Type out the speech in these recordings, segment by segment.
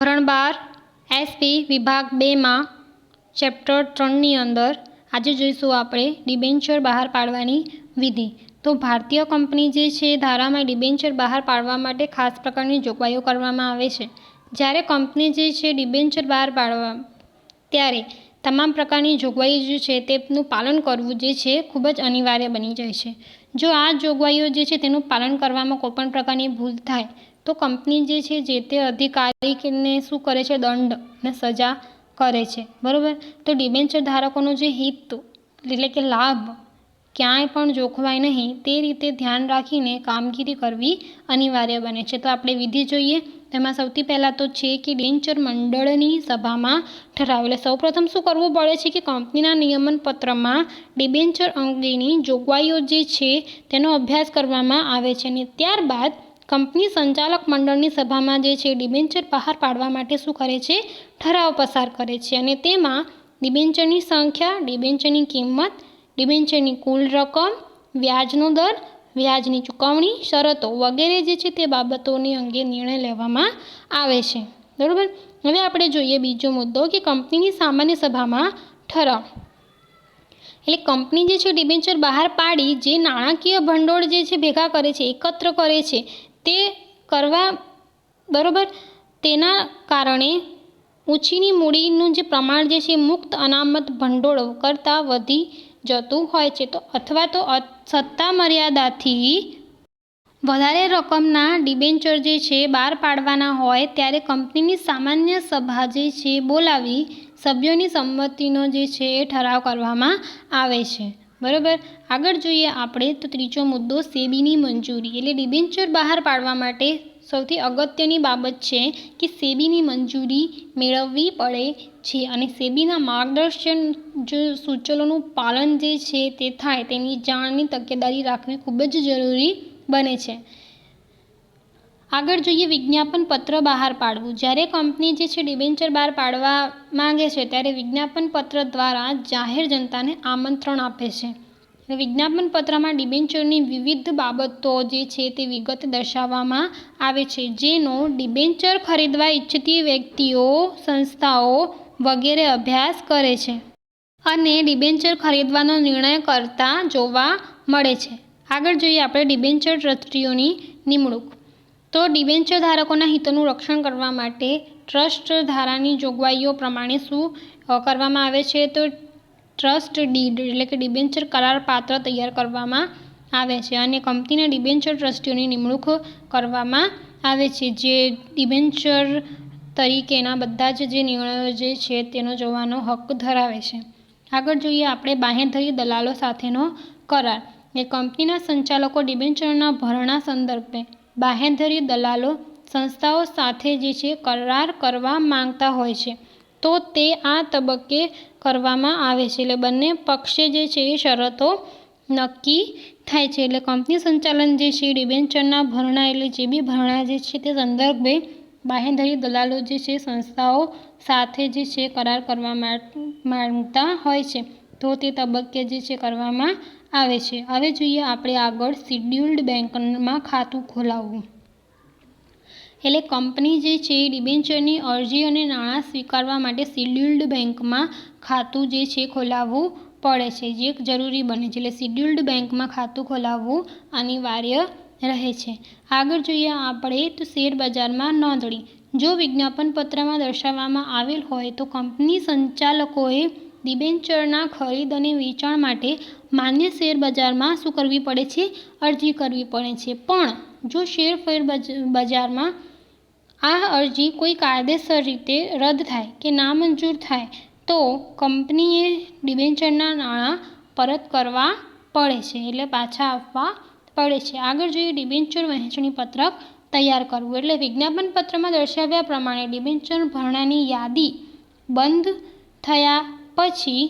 ધોરણ 12 એસપી વિભાગ 2માં ચેપ્ટર 3ની અંદર આજે જોઈશું આપણે ડિબેન્ચર બહાર પાડવાની વિધિ। તો ભારતીય કંપની જે છે ધારામાં ડિબેન્ચર બહાર પાડવા માટે ખાસ પ્રકારની જોગવાઈઓ કરવામાં આવે છે। જ્યારે કંપની જે છે ડિબેન્ચર બહાર પાડવા ત્યારે તમામ પ્રકારની જોગવાઈઓ જે છે તેનું પાલન કરવું જે છે ખૂબ જ અનિવાર્ય બની જાય છે। જો આ જોગવાઈઓ જે છે તેનું પાલન કરવામાં કોઈપણ પ્રકારની ભૂલ થાય તો કંપની જે છે જે તે અધિકારીને શું કરે છે, દંડ અને સજા કરે છે, બરાબર। તો ડિબેન્ચર ધારકોનો જે હિત એટલે કે લાભ ક્યાંય પણ જોખવાય નહીં તે રીતે ધ્યાન રાખીને કામગીરી કરવી અનિવાર્ય બને છે। તો આપણે વિધિ જોઈએ। તેમાં સૌથી પહેલાં તો છે કે ડિબેન્ચર મંડળની સભામાં ઠરાવ, એટલે સૌપ્રથમ શું કરવું પડે છે કે કંપનીના નિયમન પત્રમાં ડિબેન્ચર અંગેની જોગવાઈઓ જે છે તેનો અભ્યાસ કરવામાં આવે છે અને ત્યારબાદ કંપની સંચાલક મંડળની સભામાં જે છે ડિબેન્ચર બહાર પાડવા માટે શું કરે છે, ઠરાવ પસાર કરે છે અને તેમાં ડિબેન્ચરની સંખ્યા, ડિબેન્ચરની કિંમત, ડિબેન્ચરની કુલ રકમ, વ્યાજનો દર, વ્યાજની ચૂકવણી શરતો વગેરે જે છે તે બાબતોની અંગે નિર્ણય લેવામાં આવે છે, બરાબર। હવે આપણે જોઈએ બીજો મુદ્દો કે કંપનીની સામાન્ય સભામાં ઠરાવ, એટલે કંપની જે છે ડિબેન્ચર બહાર પાડી જે નાણાકીય ભંડોળ જે છે ભેગા કરે છે, એકત્ર કરે છે તે કરવા, બરાબર, તેના કારણે ઊંચીની મૂડીનું જે પ્રમાણ જે છે મુક્ત અનામત ભંડોળ કરતાં વધી જતું હોય છે તો અથવા તો સત્તા મર્યાદાથી વધારે રકમના ડિબેન્ચર જે છે બહાર પાડવાના હોય ત્યારે કંપનીની સામાન્ય સભા જે છે બોલાવી સભ્યોની સંમતિનો જે છે એ ઠરાવ કરવામાં આવે છે, બરાબર। આગળ જોઈએ આપણે તો ત્રીજો મુદ્દો સેબીની મંજૂરી, એટલે ડિબેન્ચર બહાર પાડવા માટે સૌથી અગત્યની બાબત છે કે સેબીની મંજૂરી મેળવવી પડે છે અને સેબીના માર્ગદર્શન સૂચનોનું પાલન જે છે તે થાય તેની જાણની તકેદારી રાખવી ખૂબ જ જરૂરી બને છે। આગળ જોઈએ વિજ્ઞાપન પત્ર બહાર પાડવું, જ્યારે કંપની જે છે ડિબેન્ચર બહાર પાડવા માંગે છે ત્યારે વિજ્ઞાપન પત્ર દ્વારા જાહેર જનતાને આમંત્રણ આપે છે। વિજ્ઞાપન પત્રમાં ડિબેન્ચરની વિવિધ બાબતો જે છે તે વિગતે દર્શાવવામાં આવે છે જેનો ડિબેન્ચર ખરીદવા ઈચ્છતી વ્યક્તિઓ, સંસ્થાઓ વગેરે અભ્યાસ કરે છે અને ડિબેન્ચર ખરીદવાનો નિર્ણય કરતા જોવા મળે છે। આગળ જોઈએ આપણે ડિબેન્ચર ટ્રસ્ટીઓની નિમણૂક, તો ડિબેન્ચર ધારકોના હિતોનું રક્ષણ કરવા માટે ટ્રસ્ટ ધારાની જોગવાઈઓ પ્રમાણે શું કરવામાં આવે છે તો ટ્રસ્ટ ડીડ એટલે કે ડિબેન્ચર કરાર પાત્ર તૈયાર કરવામાં આવે છે અને કંપનીના ડિબેન્ચર ટ્રસ્ટીઓની નિમણૂક કરવામાં આવે છે જે ડિબેન્ચર તરીકેના બધા જ જે નિર્ણયો જે છે તેનો જોવાનો હક ધરાવે છે। આગળ જોઈએ આપણે બાંહેધરી દલાલો સાથેનો કરાર, એ કંપનીના સંચાલકો ડિબેન્ચરના ભરણા સંદર્ભે બાંહેધરી દલાલો સંસ્થાઓ સાથે જે છે કરાર કરવા માંગતા હોય છે તો તે આ તબક્કે કરવામાં આવે છે, એટલે બંને પક્ષે જે છે એ શરતો નક્કી થાય છે। એટલે કંપની સંચાલન જે છે ડિબેન્ચરના ભરણા એટલે જે બી ભરણા જે છે તે સંદર્ભે બાંહેધરી દલાલો જે છે સંસ્થાઓ સાથે જે છે કરાર કરવા માંગતા હોય છે તો તે તબક્કે જે છે કરવામાં આવે છે। હવે જોઈએ આપણે આગળ શિડ્યુલ્ડ બેંકમાં ખાતું ખોલાવવું, એટલે કંપની જે છે ડિબેન્ચરની અરજી અને નાણાં સ્વીકારવા માટે શિડ્યુલ્ડ બેંકમાં ખાતું જે છે ખોલાવવું પડે છે જે જરૂરી બને છે, એટલે શિડ્યુલ્ડ બેંકમાં ખાતું ખોલાવવું અનિવાર્ય રહે છે। આગળ જોઈએ આપણે તો શેર બજારમાં નોંધણી, જો વિજ્ઞાપન પત્રમાં દર્શાવવામાં આવેલ હોય તો કંપની સંચાલકોએ ડિબેન્ચરના ખરીદ અને વેચાણ માટે માન્ય શેર બજારમાં શું કરવી પડે છે, અરજી કરવી પડે છે। પણ જો શેર બજારમાં આ અરજી કોઈ કાયદેસર રીતે રદ થાય કે નામંજૂર થાય તો કંપનીએ ડિબેન્ચરના નાણાં પરત કરવા પડે છે, એટલે પાછા આપવા પડે છે। આગળ જોઈએ ડિબેન્ચર વહેંચણી પત્રક તૈયાર કરવું, એટલે વિજ્ઞાપન પત્રમાં દર્શાવ્યા પ્રમાણે ડિબેન્ચર ભરણાની યાદી બંધ થયા પછી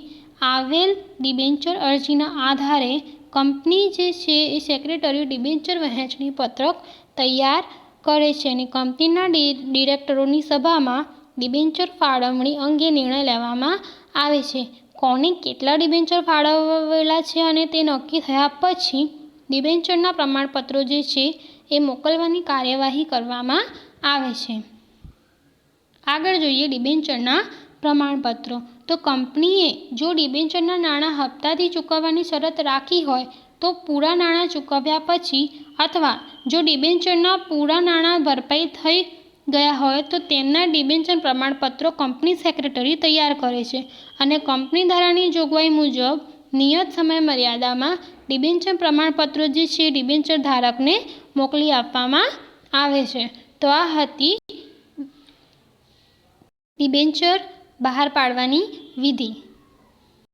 આવેલ ડિબેન્ચર અરજીના આધારે કંપની જે છે એ સેક્રેટરી ડિબેન્ચર વહેંચણી પત્રક તૈયાર કરે છે અને કંપનીના ડિરેક્ટરોની સભામાં ડિબેન્ચર ફાળવણી અંગે નિર્ણય લેવામાં આવે છે। કોને કેટલા ડિબેન્ચર ફાળવેલા છે અને તે નક્કી થયા પછી ડિબેન્ચરના પ્રમાણપત્રો જે છે એ મોકલવાની કાર્યવાહી કરવામાં આવે છે। આગળ જોઈએ ડિબેન્ચરના પ્રમાણપત્રો. તો કંપનીએ જો ડિબેન્ચરના નાણાં હપ્તાથી ચૂકવવાની શરત રાખી હોય તો પૂરા નાણાં ચૂકવ્યા પછી અથવા જો ડિબેન્ચરના પૂરા નાણાં ભરપાઈ થઈ ગયા હોય તો તેમના ડિબેન્ચર પ્રમાણપત્રો કંપની સેક્રેટરી તૈયાર કરે છે અને કંપની ધારાની જોગવાઈ મુજબ નિયત સમય મર્યાદામાં ડિબેન્ચર પ્રમાણપત્રો જે છે ડિબેન્ચર ધારકને મોકલી આપવામાં આવે છે. તો આ હતી ડિબેન્ચર બહાર પાડવાની વિધિ.